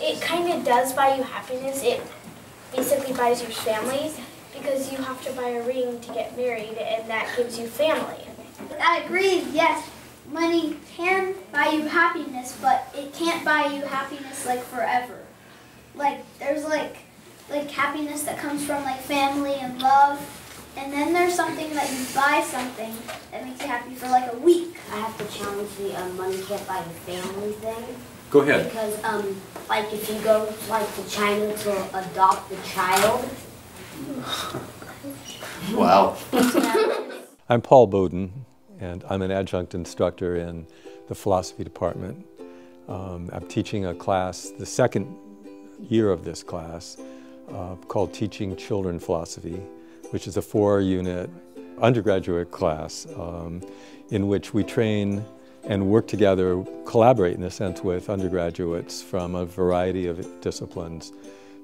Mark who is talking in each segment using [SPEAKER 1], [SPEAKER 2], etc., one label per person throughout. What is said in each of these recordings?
[SPEAKER 1] it kind of does buy you happiness. It basically buys your family because you have to buy a ring to get married, and that gives you family.
[SPEAKER 2] I agree, yes. Money can buy you happiness, but it can't buy you happiness like forever. Like there's like happiness that comes from like family and love, and then there's something that you buy something that makes you happy for like a week.
[SPEAKER 3] I have to challenge the money can't buy you family thing.
[SPEAKER 4] Go ahead.
[SPEAKER 3] Because like if you go like to China to adopt a child.
[SPEAKER 4] Wow.
[SPEAKER 5] I'm Paul Bowden, and I'm an adjunct instructor in the philosophy department. I'm teaching a class, the second year of this class, called Teaching Children Philosophy, which is a 4-unit undergraduate class in which we train and work together, collaborate in a sense with undergraduates from a variety of disciplines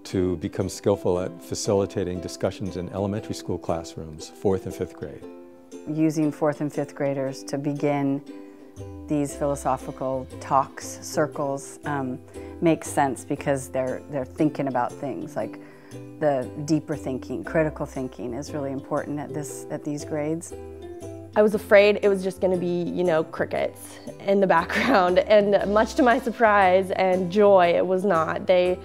[SPEAKER 5] to become skillful at facilitating discussions in elementary school classrooms, 4th and 5th grade.
[SPEAKER 6] Using 4th and 5th graders to begin these philosophical talks, circles, makes sense because they're thinking about things like the deeper thinking, critical thinking is really important at these grades.
[SPEAKER 7] I was afraid it was just going to be, you know, crickets in the background, and much to my surprise and joy, it was not. They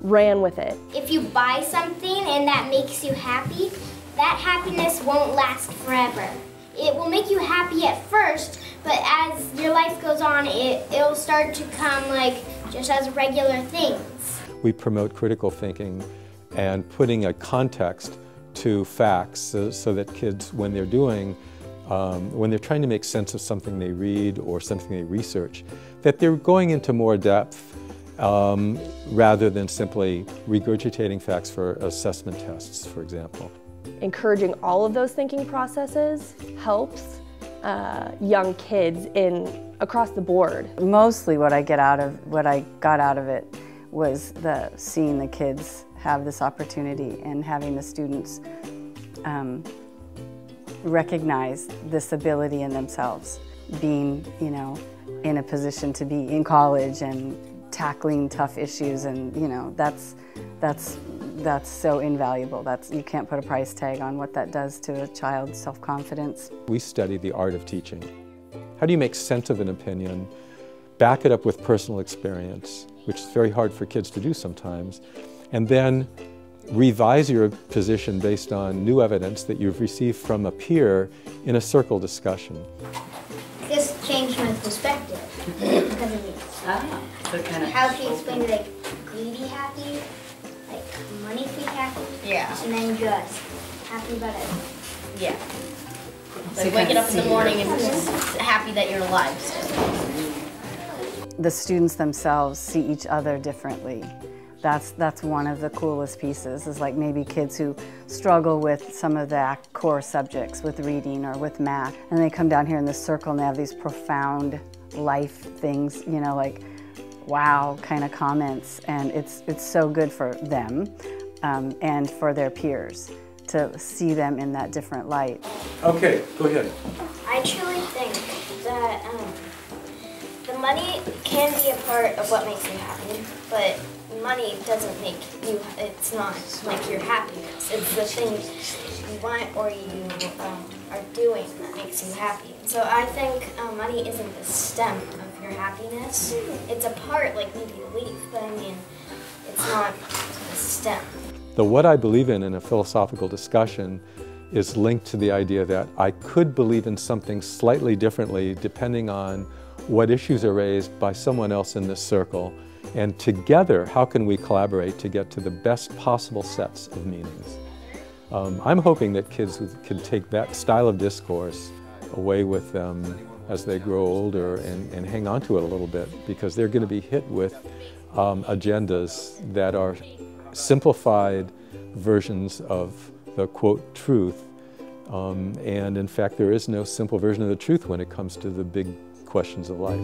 [SPEAKER 7] ran with it.
[SPEAKER 1] If you buy something and that makes you happy, that happiness won't last forever. It will make you happy at first, but as your life goes on, it'll start to come like just as regular things.
[SPEAKER 5] We promote critical thinking and putting a context to facts so that kids, when they're trying to make sense of something they read or something they research, that they're going into more depth rather than simply regurgitating facts for assessment tests, for example.
[SPEAKER 7] Encouraging all of those thinking processes helps young kids across the board.
[SPEAKER 6] Mostly what I got out of it was seeing the kids have this opportunity and having the students recognize this ability in themselves, being, you know, in a position to be in college and tackling tough issues, and you know that's so invaluable. You can't put a price tag on what that does to a child's self-confidence.
[SPEAKER 5] We study the art of teaching. How do you make sense of an opinion, back it up with personal experience, which is very hard for kids to do sometimes, and then revise your position based on new evidence that you've received from a peer in a circle discussion.
[SPEAKER 1] This changed my perspective because of this.
[SPEAKER 3] So kind of
[SPEAKER 1] how she explained it, like greedy happy, like money free happy,
[SPEAKER 8] yeah,
[SPEAKER 1] and then just happy about it.
[SPEAKER 8] Yeah. Like waking up in the morning and just happy that you're alive still.
[SPEAKER 6] The students themselves see each other differently. That's one of the coolest pieces, is like maybe kids who struggle with some of the core subjects, with reading or with math, and they come down here in the circle and they have these profound life things, you know, like wow kind of comments, and it's so good for them and for their peers to see them in that different light.
[SPEAKER 4] Okay, go ahead.
[SPEAKER 1] I truly think that the money can be a part of what makes you happy, but money doesn't make you, it's not like your happiness. It's the thing you want or you are doing that makes you happy. So I think money isn't the stem of your happiness. It's a part, like maybe a leaf, but I mean, it's not the stem.
[SPEAKER 5] The what I believe in a philosophical discussion is linked to the idea that I could believe in something slightly differently depending on what issues are raised by someone else in this circle. And together, how can we collaborate to get to the best possible sets of meanings? I'm hoping that kids can take that style of discourse away with them as they grow older and hang on to it a little bit, because they're going to be hit with agendas that are simplified versions of the quote truth. And in fact, there is no simple version of the truth when it comes to the big questions of life.